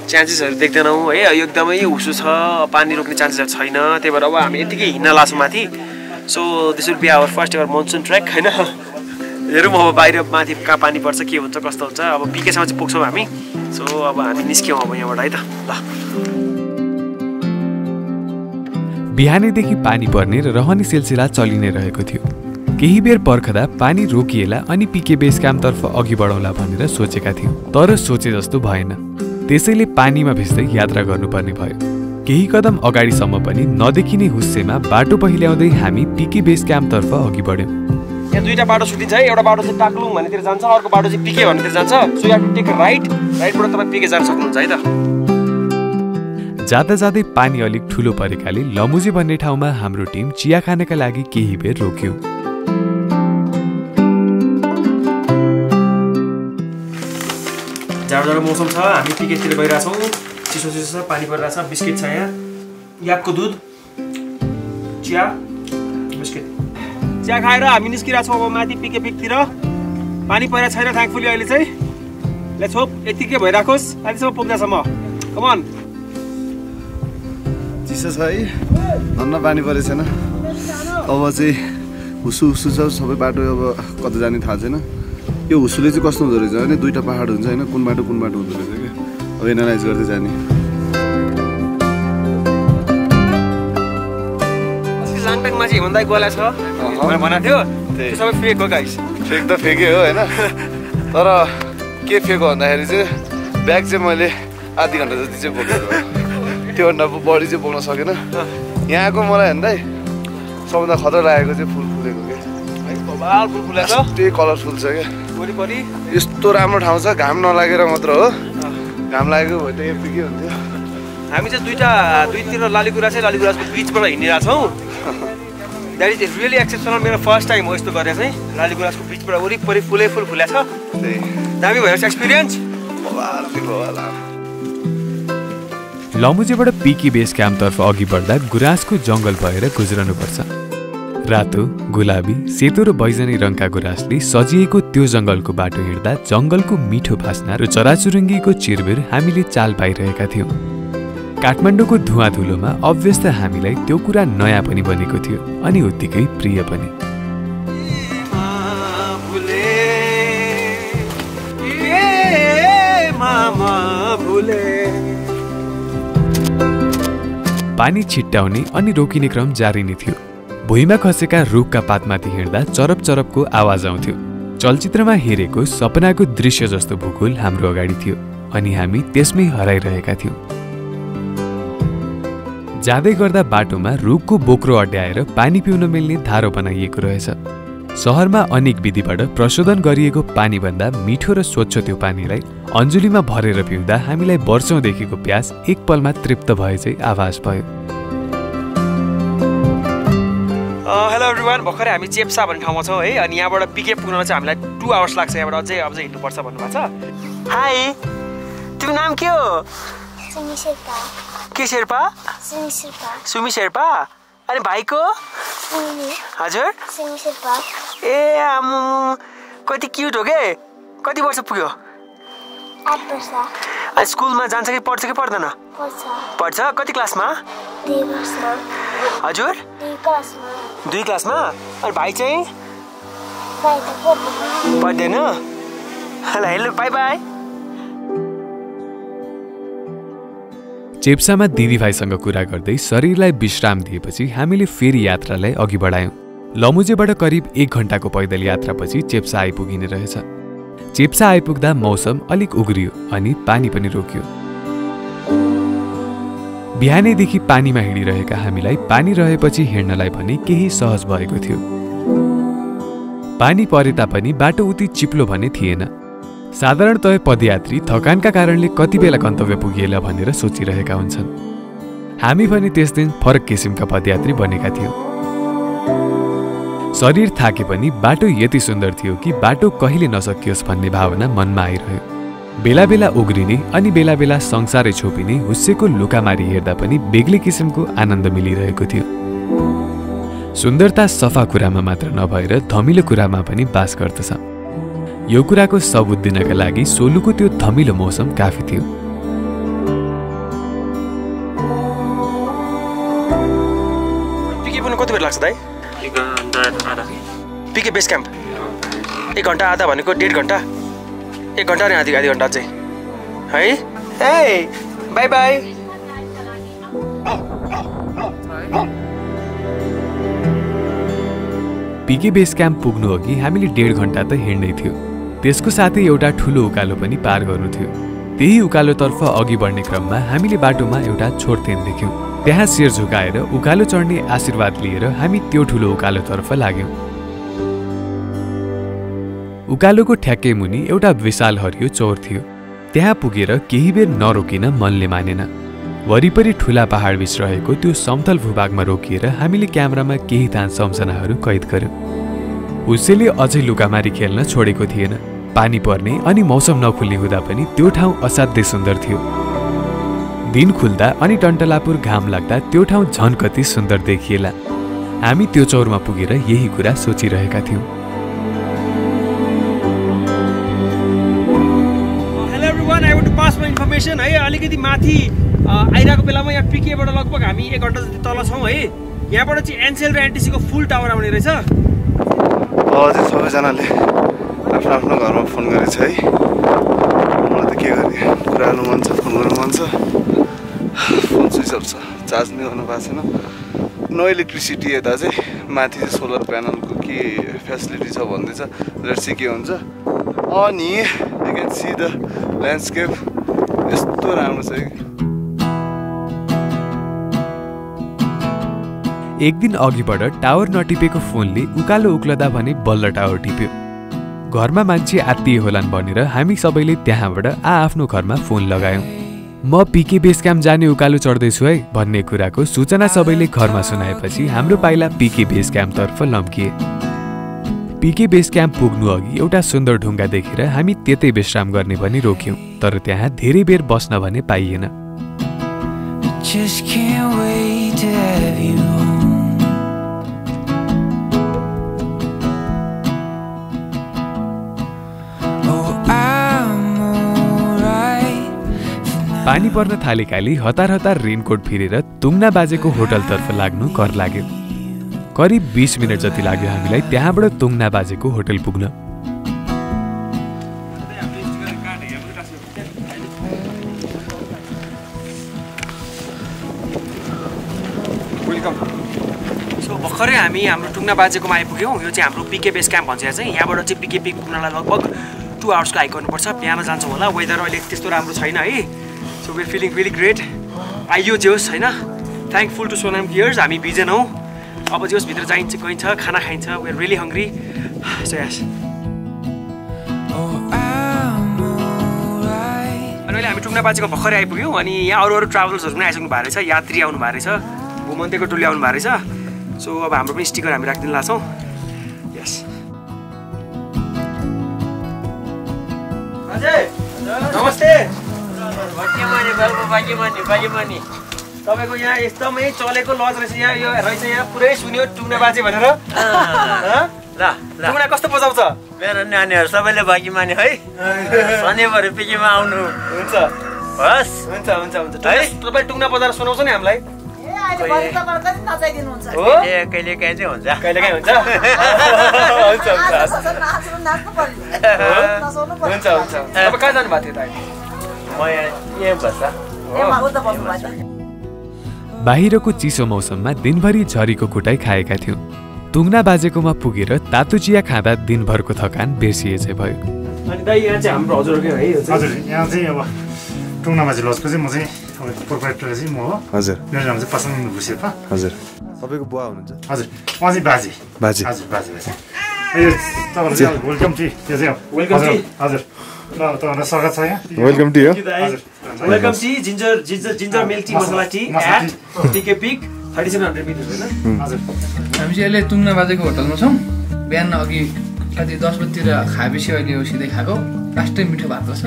चान्सेसहरू देख्दैनौँ है, यो एकदमै उसो छ, पानी रोक्ने चान्सेसहरू छैन। त्यही भएर अब हामी यतिकै हिँड्न लाग्छौँ माथि। So this will be our first ever monsoon trek होइन। हेरौँ अब बाहिर माथि कहाँ पानी पर्छ, के हुन्छ, कस्तो हुन्छ। अब पिकेसम्म चाहिँ पुग्छौँ हामी। सो अब हामी निस्क्यौँ अब यहाँबाट है त। ल बिहानैदेखि पानी पर्ने र रहने सिलसिला चलि नै रहेको थियो। केही बेर पर्खदा पानी रोकिएला अनि पिके बेस क्याम्पतर्फ अघि बढौँला भनेर सोचेका थियौँ, तर सोचे जस्तो भएन। त्यसैले पानीमा भिज्दै यात्रा गर्नुपर्ने भयो। केही कदम अगाडिसम्म पनि नदेखिने हुस्सेमा बाटो पहिल्याउँदै हामी पिके बेस क्याम्पतर्फ अघि बढ्यौँ। यहाँ दुईवटा बाटो छुट्टिन्छ है, एउटा बाटो चाहिँ टाक्लुङ भन्नेतिर जान्छ, अर्को बाटो चाहिँ पिके भन्नेतिर जान्छ। सो यहाँ टेक राइटबाट तपाईँ पिके जान सक्नुहुन्छ है त। जाँदा जाँदै पानी अलिक ठुलो परेकाले लमुजे भन्ने ठाउँमा हाम्रो टिम चिया खानका लागि केही बेर रोक्यो। जाडो मौसम छ, हामी पिकेटतिर गइरहेछौँ। चिसो चिसो छ, पानी परिरहेछ, बिस्किट छ यहाँ, याकको दुध, चिया, बिस्किट। चिया खाएर हामी निस्किरहेछौँ अब माथि पिके पिकतिर। पानी परिरहेको छैन थ्याङ्कफुली अहिले चाहिँ। लेट्स होप यतिकै भइराखोस् अहिलेसम्म पुग्दासम्म। कम अन। चिसो छ है, धन्न पानी परेको छैन। अब चाहिँ हुसु हुसु छ सबै बाटो। अब कता जाने थाहा छैन। यो हुसुले चाहिँ कस्तो हुँदो रहेछ भने दुईवटा पहाड हुन्छ होइन, कुन बाटो हुँदो रहेछ क्या। अब एनालाइज गर्दै जाने। लाङटाङमा चाहिँ हिमन्दाई गोला छ भनेर भनेको थियो, त्यो सबै फेक हो गाइस। फेक त फेकै हो होइन, तर के फेक हो भन्दाखेरि चाहिँ ब्याग चाहिँ मैले आधी घन्टा जति चाहिँ बोकेको हो, त्योभन्दा बढी चाहिँ बोक्न सकेन। यहाँको मलाई हेर्दै सबभन्दा खतरा लागेको चाहिँ फुल फुलेको क्या। फुल फुलेको छ, त्यही कलरफुल छ क्या। वरिपरि यस्तो राम्रो ठाउँ छ, घाम नलागेर मात्र हो। घाम लागेको भए त एपिकै हुन्थ्यो। हामी चाहिँ दुईतिर लालीगुराँसको बिचबाट हिँडिरहेछौँ। That is really exceptional. मेरो फर्स्ट टाइम हो यस्तो गरेर चाहिँ। लालीगुराँसको बिचबाट वरिपरि फुलै फुल फुलेको छ, दामी भइरहेको छ एक्सपिरियन्स। लमुजेबाट पिकी बेस क्याम्पतर्फ अघि बढ्दा गुराँसको जङ्गल भएर गुज्रनुपर्छ। रातो, गुलाबी, सेतो र बैजनी रङका गुराँसले सजिएको त्यो जङ्गलको बाटो हिँड्दा जङ्गलको मिठो बास्ना र चराचुरुङ्गीको चिरबिर हामीले चाल पाइरहेका थियौँ। काठमाडौँको धुवा धुलोमा अभ्यस्त हामीलाई त्यो कुरा नयाँ पनि बनेको थियो अनि उत्तिकै प्रिय पनि। पानी छिट्टाउने अनि रोकिने क्रम जारी नै थियो। भुइँमा खसेका रुखका पातमाथि हिँड्दा चरप चरपको आवाज आउँथ्यो। चलचित्रमा हेरेको सपनाको दृश्य जस्तो भूगोल हाम्रो अगाडि थियो अनि हामी त्यसमै हराइरहेका थियौँ। जाँदै गर्दा बाटोमा रुखको बोक्रो अड्याएर पानी पिउन मिल्ने धारो बनाइएको रहेछ। सहरमा अनेक विधिबाट प्रशोधन गरिएको पानीभन्दा मिठो र स्वच्छ त्यो पानीलाई अन्जुलीमा भरेर पिउँदा हामीलाई वर्षौँदेखिको प्यास एक पलमा तृप्त भए चाहिँ आभास भयो। हेलो एभ्रिवान, भर्खरै हामी चेप्सा भन्ने ठाउँमा छौँ है। अनि यहाँबाट पिके पुग्न चाहिँ हामीलाई 2 आवर्स लाग्छ। यहाँबाट अझै हिँड्नुपर्छ भन्नुभएको छ। हाई, तिम्रो नाम के हो? सुमी शेर्पा। के शेर्पा? सुमी शेर्पा। सुमी शेर्पा। अनि भाइको? हजुर? सुमी शेर्पा। ए आमु, कति क्युट हो के? कति वर्ष पुग्यो? 8 वर्ष। अनि स्कुलमा जान्छ कि पढ्छ कि पढ्दैन? पढ्छ। कति क्लासमा? 2 वर्षमा। हजुर? 2 क्लासमा। 2 क्लासमा। अनि भाइ चाहिँ? भाइ त पढ्दैन। ल हेलो, बाई बाई। चेप्सामा दिदीभाइसँग कुरा गर्दै शरीरलाई विश्राम दिएपछि हामीले फेरि यात्रालाई अघि बढायौँ। लमुजेबाट करिब 1 घण्टाको पैदल यात्रापछि चेप्सा आइपुगिने रहेछ। चेप्सा आइपुग्दा मौसम अलिक उग्रियो अनि पानी पनि रोकियो। बिहानैदेखि पानीमा हिँडिरहेका हामीलाई पानी रहेपछि हिँड्नलाई पनि केही सहज भएको थियो। पानी परे तापनि बाटो उति चिप्लो भने थिएन। साधारणतः पदयात्री थकानका कारणले कति बेला गन्तव्य पुगिएला भनेर सोचिरहेका हुन्छन्। हामी पनि त्यस दिन फरक किसिमका पदयात्री बनेका थियौँ। शरीर थाके पनि बाटो यति सुन्दर थियो कि बाटो कहिले नसकियोस् भन्ने भावना मनमा आइरह्यो। बेला बेला उग्रिने अनि बेला बेला संसारै छोपिने हुस्सेको लुकामारी हेर्दा पनि बेग्लै किसिमको आनन्द मिलिरहेको थियो। सुन्दरता सफा कुरामा मात्र नभएर धमिलो कुरामा पनि बास गर्दछ। यो कुराको सबुत दिनका लागि सोलुको त्यो धमिलो मौसम काफी थियो। पिके पुग्न कति बेर लाग्छ दाइ? 1 घण्टा आधा। पिके बेस क्याम्प 1 घण्टा आधा भनेको 1.5 घण्टा। 1 घण्टा अनि आधी घण्टा चाहिँ है। ए bye bye. Pikey base camp पुग्नु अघि हामीले 1.5 घण्टा त हिँड्नै थियो। त्यसको साथै एउटा ठुलो उकालो पनि पार गर्नु थियो। त्यही उकालोतर्फ अघि बढ्ने क्रममा हामीले बाटोमा एउटा छोरथेन देख्यौँ। त्यहाँ शिर झुकाएर उकालो चढ्ने आशीर्वाद लिएर हामी त्यो ठुलो उकालोतर्फ लाग्यौँ। उकालोको ठ्याक्कै मुनि एउटा विशाल हरियो चौर थियो। त्यहाँ पुगेर केही बेर नरोकिन मनले मानेन। वरिपरि ठुला पहाड बीच रहेको त्यो समतल भूभागमा रोकिएर हामीले क्यामेरामा केही तान सम्झनाहरू कैद गर्यौं। उसैले अझै लुकामारी खेल्न छोडेको थिएन। पानी पर्ने अनि मौसम नखुल्ने हुँदा पनि त्यो ठाउँ असाध्यै सुन्दर थियो। दिन खुल्दा अनि टन्टलापुर घाम लाग्दा त्यो ठाउँ झन् कति सुन्दर देखिएला। हामी त्यो चौरमा पुगेर यही कुरा सोचिरहेका थियौं। Hello everyone, I want to pass my information है। अलिकति माथि आइरहेको बेलामा यहाँ पिकेबाट लगभग हामी 1 घण्टा जति तल छौँ है। यहाँबाट चाहिँ एनसेल र एनटिसीको फुल टावर आउने रहेछ। हजुर, सबैजनाले आफ्नो आफ्नो घरमा फोन गरेछ है। मलाई त के गर्ने, कुरा गर्नु मन छ, फोन गर्नु मन छ, फोन स्विच अफ छ, चार्ज नै गर्नु पाएको छैन। No electricity. यता चाहिँ माथि चाहिँ सोलर प्यानलको के फेसिलिटी छ भन्दैछ। लेट्स सी के हुन्छ। अनि you can see the landscape, यस्तो राम्रो छ। एक दिन अघिबाट टावर नटिपेको फोनले उकालो उक्लदा भने बल्ल टावर टिप्यो। घरमा मान्छे आत्तिए होलान् भनेर हामी सबैले त्यहाँबाट आफ्नो घरमा फोन लगायौं। म पिके बेस क्याम्प जाने उकालो चढ्दैछु है भन्ने कुराको सूचना सबैले घरमा सुनाएपछि हाम्रो पाइला पिके बेस क्याम्पतर्फ लम्किए। पिके बेस क्याम्प पुग्नु अघि एउटा सुन्दर ढुङ्गा देखेर हामी त्यतै विश्राम गर्ने भनी रोक्यौं, तर त्यहाँ धेरै बेर बस्न भने पाइएन। पानी पर्न थालेकाले हतार हतार रेनकोट फिरेर तुङ्ना बाजेको होटलतर्फ लाग्नु कर लाग्यो। करिब 20 मिनट जति लाग्यो हामीलाई त्यहाँबाट तुङ्ना बाजेको होटल पुग्न। भर्खरै हामी हाम्रो टुङ्ना बाजेकोमा आइपुग्यौँ। यो चाहिँ हाम्रो पिके बेस क्याम्प भन्छ। चाहिँ यहाँबाट चाहिँ पिके पिक पुग्नलाई लगभग 2 आवर्सको हाइक गर्नुपर्छ। बिहान जान्छौँ होला। वेदर अहिले त्यस्तो राम्रो छैन है। So we feeling really great. आइयो जे होस् होइन, थ्याङ्कफुल टु सोनाम गियर्स। हामी बिजेनौँ। अब जे होस् भित्र जाइन्छ, गइन्छ, खाना खाइन्छ। We are really hungry. So yes, अनि अहिले हामी टुङ्ना बाजेको भर्खरै आइपुग्यौँ। अनि यहाँ अरू ट्राभलर्सहरू पनि आइसक्नु भएको रहेछ, यात्री आउनु भएको रहेछ, घुमन्तेको टोली आउनु भएको रहेछ। सो अब हाम्रो पनि स्टिकर हामी राखिदिनु लाग्छौँ। यस, नमस्ते। तपाईँको यहाँ एकदमै चलेको लज रहेछ। यहाँ यो रहेछ, यहाँ पुरै सुन्यो टुङ्ना बाजे भनेर। टुङ्ना कस्तो बजाउँछ? मेरो नानीहरू सबैले बाँकी माने है। शनिबार पिकेमा आउनु हुन्छ। हस्, हुन्छ हुन्छ हुन्छ। तपाईँ टुङ्ना बजाएर सुनाउँछ नि हामीलाई। कहिले काहीँ चाहिँ हुन्छ, कहिले काहीँ हुन्छ। हुन्छ हुन्छ। तपाईँ कहाँ जानुभएको थियो त? म यहाँ बस्छ। बाहिरको चिसो मौसममा दिनभरि झरीको कुटाइ खाएका थियौं। तुङ्ना बाजेकोमा पुगेर तातो चिया खाँदा दिनभरको थकान बिर्सिए चाहिँ भयो। अनि दाइ यहाँ चाहिँ हाम्रो हजुरकै है? हजुर, यहाँ चाहिँ अब टुङ्ना बाजे लजको चाहिँ म चाहिँ प्रोप्राइटर चाहिँ म हो। हजुर, मेरो नाम चाहिँ पासाङ भुसेपा। हजुर, तपाईँको बुवा हुनुहुन्छ? हजुर, म चाहिँ बाजे। बाजे, हजुर, बाजे बाजे। ए तपाईँहरू चाहिँ वेलकम टी। त्यो चाहिँ वेलकम टी। हजुर, ल तपाईँहरूलाई स्वागत छ यहाँ। वेलकम टी हो। हजुर, welcome tea. Ginger milk tea, masala tea at Pikey peak 3700 meter हैन? हजुर, हामी चाहिँ अहिले तुङ्ना बाजेको होटलमा छौँ। बिहान अघि कति 10 बजीतिर खाएपछि अहिले हो सिधै खाएको। लास्टै मिठो भात रहेछ।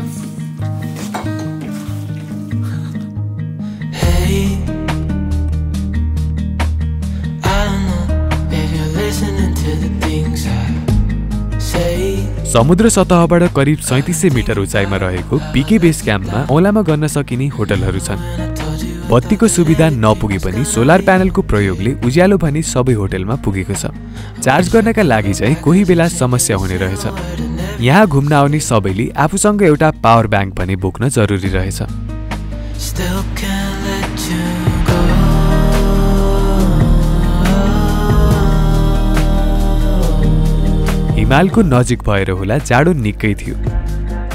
समुद्र सतहबाट करिब 3700 मिटर उचाइमा रहेको पिके बेस क्याम्पमा औँलामा गर्न सकिने होटलहरू छन्। बत्तीको सुविधा नपुगे पनि सोलर प्यानलको प्रयोगले उज्यालो भने सबै होटलमा पुगेको छ। चार्ज गर्नका लागि चाहिँ कोही बेला समस्या हुने रहेछ। यहाँ घुम्न आउने सबैले आफूसँग एउटा पावर ब्याङ्क भने बोक्न जरुरी रहेछ। हिमालको नजिक भएर होला जाडो निकै थियो।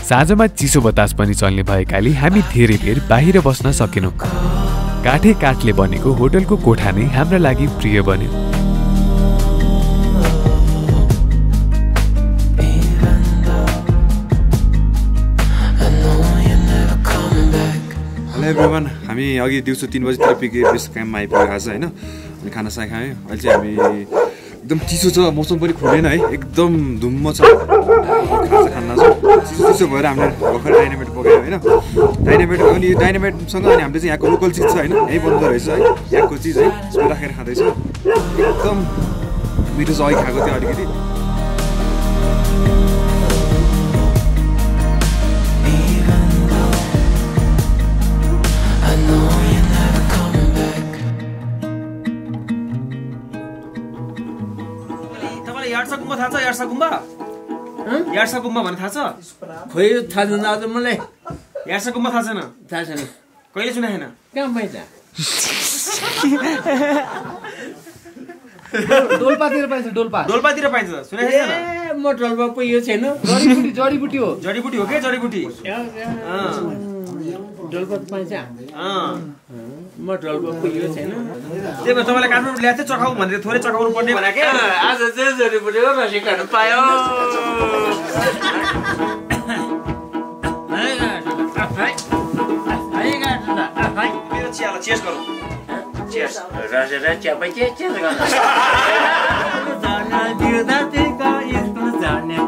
साँझमा चिसो बतास पनि चल्ने भएकाले हामी धेरै बेर बाहिर बस्न सकेनौँ। काठे काठले बनेको होटलको कोठा नै हाम्रा लागि प्रिय बन्यो। हेलो एभ्रिवान, हामी अघि दिउँसो 3 बजीतिर पिके बेस क्याम्पमा आइपुगेको आज होइन अनि खानासाना खायौँ अहिले चाहिँ हामी एकदम चिसो छ मौसम पनि खुलेन है एकदम धुम्म छ खाजा खान छ चिसो भएर हामीले भर्खर डाइनामाइट पकायो होइन डाइनामाइट अनि डाइनामाइटसँग अनि हामीले चाहिँ यहाँको लोकल चिज छ होइन यहीँ बन्द रहेछ है यहाँको चिज है यसमा राखेर खाँदैछ एकदम मिठो छ अघि खाएको थियो अलिकति यार्सा गुम्बा थाहा छ यार्सा गुम्बा यार्सा गुम्बा भन्ने थाहा छ खोइ थाहा छैन आज मलाई यार्सा गुम्बा थाहा छैन कहिले सुने छैन कहाँ पाइन्छ डोल्पातिर पाइन्छ डोल्पातिर पाइन्छ सुने छैन ए म डोल्पा पुग्यो छैन जडीबुटी हो जडीबुटी हो के जडीबुटी डोल्पा पाइन्छ म डोल्पा पुग्यो छैन त्यही भएर तपाईँलाई काठमाडौँ ल्याएको थियो चखाउ भनेर थोरै चखाउनु पर्ने भने के आज चाहिँ जडीबुटी हो रसी खानु पायो मेरो चियालाई चेस गरौँ चेस रसेर चियापै चेस गर्नु जाना दिउँदा तेका स्कुल जाने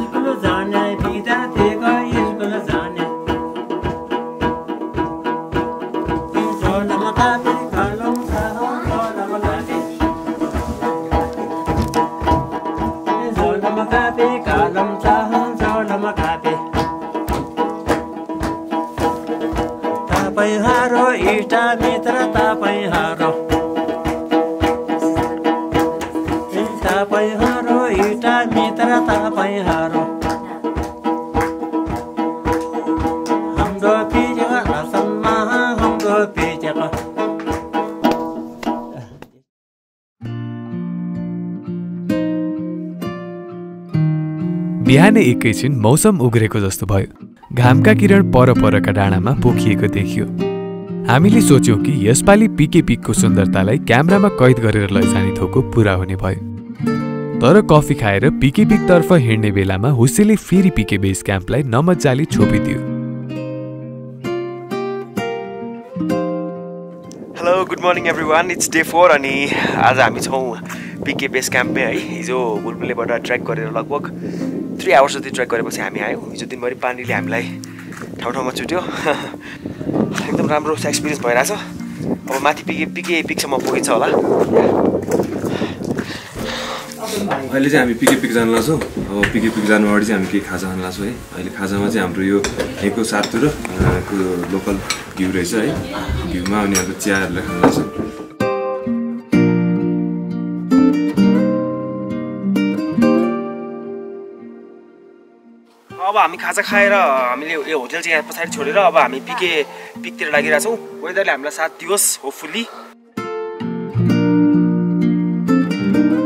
स्कुल जाने बिदा तेका स्कुल जाने सोनमा कापे कलम सोनमा कापे सोनमा कापे कलम सोनमा कापे तपाईँ हारो इष्टा मित्र तपाईँ हारो तपाईँ हारो इष्टा मित्र तपाईँ हारो हाम्रो पिजेको असम्मा हाम्रो पिजेको बिहानै एकैछिन मौसम उग्रेको जस्तो भयो घामका किरण परका डाँडामा पोखिएको देखियो हामीले सोच्यौं कि यसपालि पिके पिकको सुन्दरतालाई क्यामेरामा कैद गरेर लैजाने थोको पूरा हुने भयो तर कफी खाएर पिके पिकतर्फ हिँड्ने बेलामा हुसेले फेरि पिके बेस क्याम्पलाई नमजाली छोपिदियो hello good morning everyone it's day 4 अनि आज हामी छौँ पिके बेस क्याम्पमै है हिजो भुलभुलेबाट ट्र्याक गरेर लगभग 3 आवर्स जति ट्र्याक गरेपछि हामी आयौँ हिजो दिनभरि पानीले हामीलाई ठाउँ चुट्यो एकदम राम्रो एक्सपिरियन्स भइरहेछ अब माथि पिके पिकसम्म पुगिन्छ होला अहिले चाहिँ हामी पिके पिक जान लाग्छौँ अब पिके पिक जानु अगाडि चाहिँ हामी केही खाजा खान लाग्छौँ है अहिले खाजामा चाहिँ हाम्रो यो यहीँको साततिर लोकल घिउ रहेछ है घिउमा अनि हाम्रो चियाहरूलाई खान लाग्छौँ अब हामी खाजा खाएर हामीले यो होटल चाहिँ यहाँ पछाडि छोडेर अब हामी पिके पिकतिर लागिरहेछौँ वेदरले हामीलाई साथ दियोस् होपफुल्ली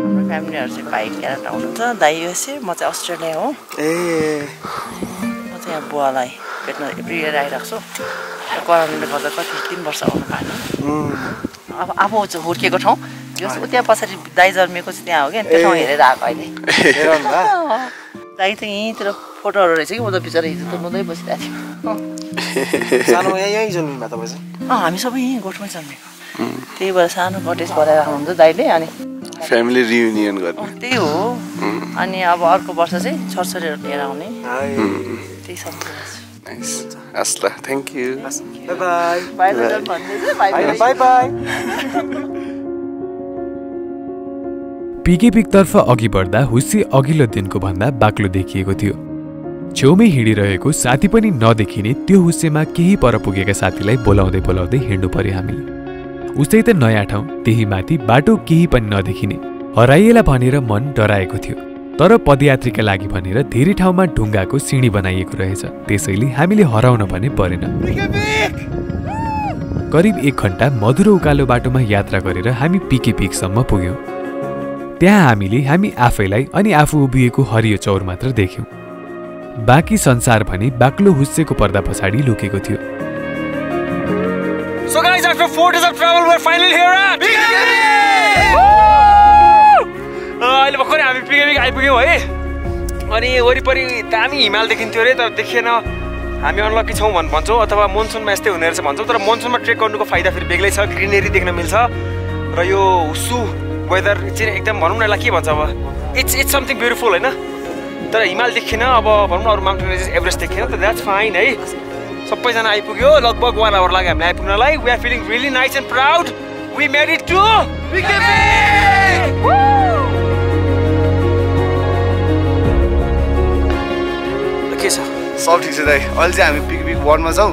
हाम्रो फ्यामिलीहरू चाहिँ भाइ क्यानाडा हुनुहुन्छ दाइ युएसए म चाहिँ अस्ट्रेलिया हो ए म चाहिँ यहाँ बुवालाई भेट्न एभ्री इयर आइरहेको छु कोरोनाले गर्दा कति 3 वर्ष आउनु पाएन अब आफू हुर्किएको ठाउँ त्यहाँ पछाडि दाइ जन्मिएको चाहिँ त्यहाँ हो क्या त्यो ठाउँ हेरेर आएको अहिले दाइ त यहीँतिर फोटोहरू रहेछ कि म त बिचरा हिजो त नुँदै बसिरहेको थियो सानो यहीँ जन्मिनु तपाईँ चाहिँ हामी सबै यहीँ गोठमै जन्मेको त्यही भएर सानो कटेज बनाएर राख्नुहुन्छ दाइले अनि फ्यामिली रियुनियन गर्ने त्यही हो अनि अब अर्को वर्ष चाहिँ छोरछोरीहरू लिएर आउने त्यही हस् ल thank you bye bye Pikey पिकतर्फ अघि बढ्दा हुस्सी अघिल्लो दिनको भन्दा बाक्लो देखिएको थियो छेउमै हिँडिरहेको साथी पनि नदेखिने त्यो हुस्सेमा केही पर पुगेका साथीलाई बोलाउँदै हिँड्नु पर्यो हामीले उस्तै त नयाँ ठाउँ त्यही माथि बाटो केही पनि नदेखिने हराइएला भनेर मन डराएको थियो तर पदयात्रीका लागि भनेर धेरै ठाउँमा ढुङ्गाको सिँढी बनाइएको रहेछ त्यसैले हामीले हराउन भने परेन करिब 1 घण्टा मधुरो उकालो बाटोमा यात्रा गरेर हामी पिके पिकसम्म पुग्यौं त्यहाँ हामी आफैलाई अनि आफू उभिएको हरियो चौर मात्र देख्यौं बाँकी संसार भने बाक्लो हुस्सेको पर्दा पछाडि लुकेको थियो So guys, after 4 days of travel, we're finally here at Pikey Peak! अहिले भर्खरै हामी पिके पिक आइपुग्यौँ है अनि वरिपरि दामी हिमाल देखिन्थ्यो अरे तर देखिएन हामी अनलकी छौँ भन्छौँ अथवा मनसुनमा यस्तै हुने रहेछ भन्छौँ तर मनसुनमा ट्रेक गर्नुको फाइदा फेरि बेग्लै छ ग्रिनेरी देख्न मिल्छ र यो हुस्सु वेदर चाहिँ एकदम भनौँ न यसलाई के भन्छ अब इट्स समथिङ ब्युटिफुल होइन तर हिमाल देखिएन अब भनौँ न अरू माउन्टेन रेन्जेस एभरेस्ट देखिएन त द्याट्स फाइन है सबैजना आइपुग्यो लगभग 1 आवर लाग्यो हामीलाई आइपुग्नलाई we are feeling really nice and proud we made it to PK peak के छ सब ठिक छ दाइ अहिले चाहिँ हामी पिके पिक 1 मा छौँ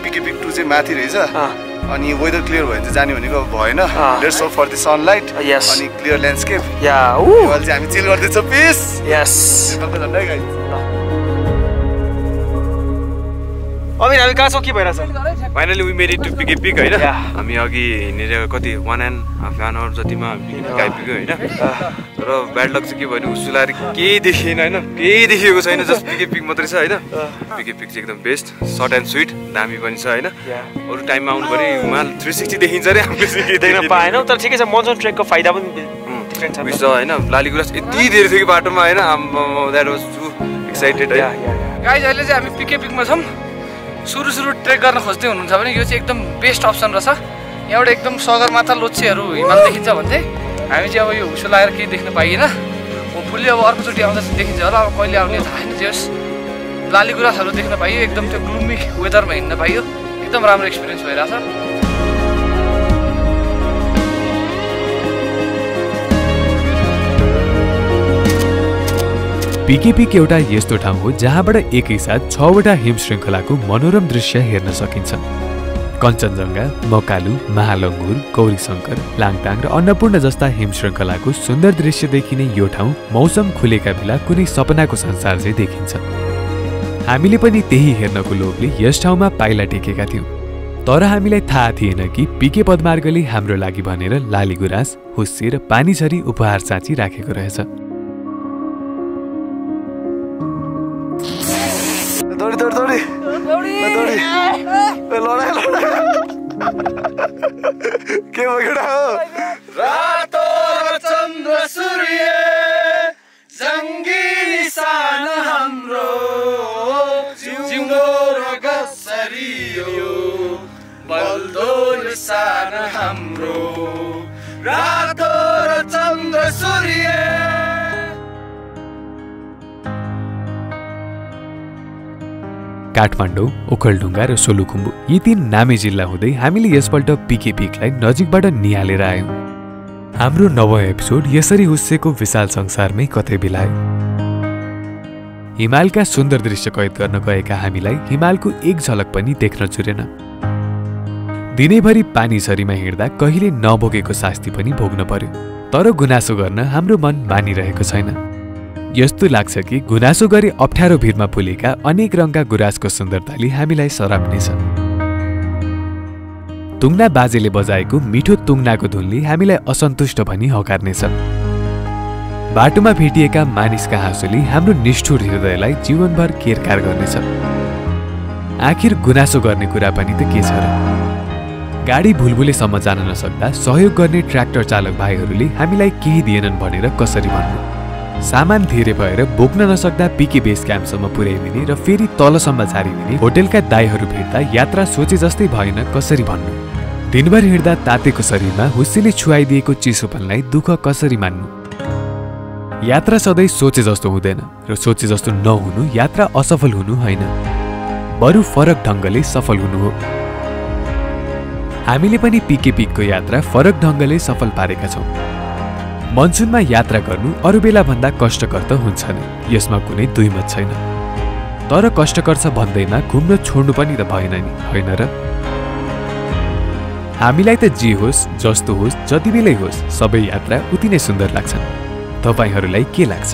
पिके पिक 2 चाहिँ माथि रहेछ अनि वेदर क्लियर भयो भने चाहिँ जाने भनेको भएन let's hope for the sunlight अनि क्लियर ल्यान्डस्केप या अहिले चाहिँ हामी चिल गर्दैछौँ पिस यस झन्डै गाइस अमिन हामी कहाँ छौँ के भइरहेछ finally we made it to PK peak होइन हामी अघि हिँडेर कति 1.5 आवर जतिमा पिके आइपुग्यो होइन तर ब्याड लक चाहिँ के भयो भने उसुलाएर केही देखिएन होइन केही देखिएको छैन जस्ट पिके पिक मात्रै छ होइन पिके पिक चाहिँ एकदम बेस्ट सर्ट एन्ड स्विट दामी पनि छ होइन अरू टाइममा आउनु भने हिमाल 360 देखिन्छ अरे हामीले देख्न पाएनौँ तर ठिकै छ मनसुन ट्रेकको फाइदा पनि डिफ्रेन्ट छ बुझ्छ होइन लालीगुराँस यति धेरै थियो कि बाटोमा होइन द्याट वाज टु एक्साइटेड है गाइज अहिले चाहिँ हामी पिके पिकमा छौँ सुरु ट्रेक गर्न खोज्दै हुनुहुन्छ भने यो चाहिँ एकदम बेस्ट अप्सन रहेछ यहाँबाट एकदम सगरमाथा लोच्छेहरू हिमाल देखिन्छ भन्थे हामी चाहिँ अब यो हुसो लगाएर केही देख्न पाइएन होपफुल्ली अब अर्कोचोटि आउँदा चाहिँ देखिन्छ होला अब कहिले आउने थाहा छैन जस लालीगुराँसहरू देख्न पाइयो एकदम त्यो ग्लुमी वेदरमा हिँड्न पाइयो एकदम राम्रो एक्सपिरियन्स भइरहेछ पिके पिक एउटा यस्तो ठाउँ हो जहाँबाट एकैसाथ 6वटा हिम श्रृङ्खलाको मनोरम दृश्य हेर्न सकिन्छ कञ्चनजङ्घा मकालु महालङ्गुर गौरीशङ्कर लाङटाङ र अन्नपूर्ण जस्ता हिम श्रृङ्खलाको सुन्दर दृश्य देखिने यो ठाउँ मौसम खुलेका बेला कुनै सपनाको संसार चाहिँ देखिन्छ हामीले पनि त्यही हेर्नको लोभले यस ठाउँमा पाइला टेकेका थियौँ तर हामीलाई थाहा थिएन कि पिके पदमार्गले हाम्रो लागि भनेर लालीगुराँस हुस्से र पानी झरी उपहार साँची राखेको रहेछ दौडी दौडी दौडी दौडी लडाई लडाई के भयो रातो चन्द्र सूर्य जङ्गी निशान हाम्रो जिउँदो र गसरियो बल्दो निशान हाम्रो रातो र चन्द्र सूर्य काठमाडौँ ओखलढुङ्गा र सोलुखुम्बु यी 3 नामे जिल्ला हुँदै हामीले यसपल्ट पिके पिकलाई नजिकबाट निहालेर आयौँ हाम्रो नवौं एपिसोड यसरी हुस्सेको विशाल संसारमै कतै बिलायो हिमालका सुन्दर दृश्य कैद गर्न गएका हामीलाई हिमालको एक झलक पनि देख्न चुरेन दिनैभरि पानी झरीमा हिँड्दा कहिले नभोगेको शास्ति पनि भोग्न पर्यो तर गुनासो गर्न हाम्रो मन मानिरहेको छैन यस्तो लाग्छ कि गुनासो गरी अप्ठ्यारो भिरमा फुलेका अनेक रङका गुराँसको सुन्दरताले हामीलाई सराप्नेछ तुङ्ना बाजेले बजाएको मिठो तुङ्नाको धुनले हामीलाई असन्तुष्ट भनी हकार्नेछ बाटोमा भेटिएका मानिसका हाँसोले हाम्रो निष्ठुर हृदयलाई जीवनभर केरकार गर्नेछ आखिर गुनासो गर्ने कुरा पनि त के छ र गाडी भुलभुलेसम्म जान नसक्दा सहयोग गर्ने ट्र्याक्टर चालक भाइहरूले हामीलाई केही दिएनन् भनेर कसरी भन्नु सामान धेरै भएर बोक्न नसक्दा पिके बेस क्याम्पसम्म पुर्याइदिने र फेरि तलसम्म झारिदिने होटेलका दाइहरू भेट्दा यात्रा सोचे जस्तै भएन कसरी भन्नु दिनभर हिँड्दा तातेको शरीरमा हुस्सेले छुवाइदिएको चिसोपनलाई दुःख कसरी मान्नु यात्रा सधैँ सोचे जस्तो हुँदैन र सोचे जस्तो नहुनु यात्रा असफल हुनु होइन बरु फरक ढङ्गले सफल हुनु हो हामीले पनि पिके पिकको यात्रा फरक ढङ्गले सफल पारेका छौँ मनसुनमा यात्रा गर्नु अरू बेला भन्दा कष्टकर त हुन्छ नै यसमा कुनै दुई मत छैन तर कष्टकर छ भन्दैमा घुम्न छोड्नु पनि त भएन नि होइन र हामीलाई त जे होस् जस्तो होस् जति बेलै होस् सबै यात्रा उति नै सुन्दर लाग्छन् तपाईहरूलाई के लाग्छ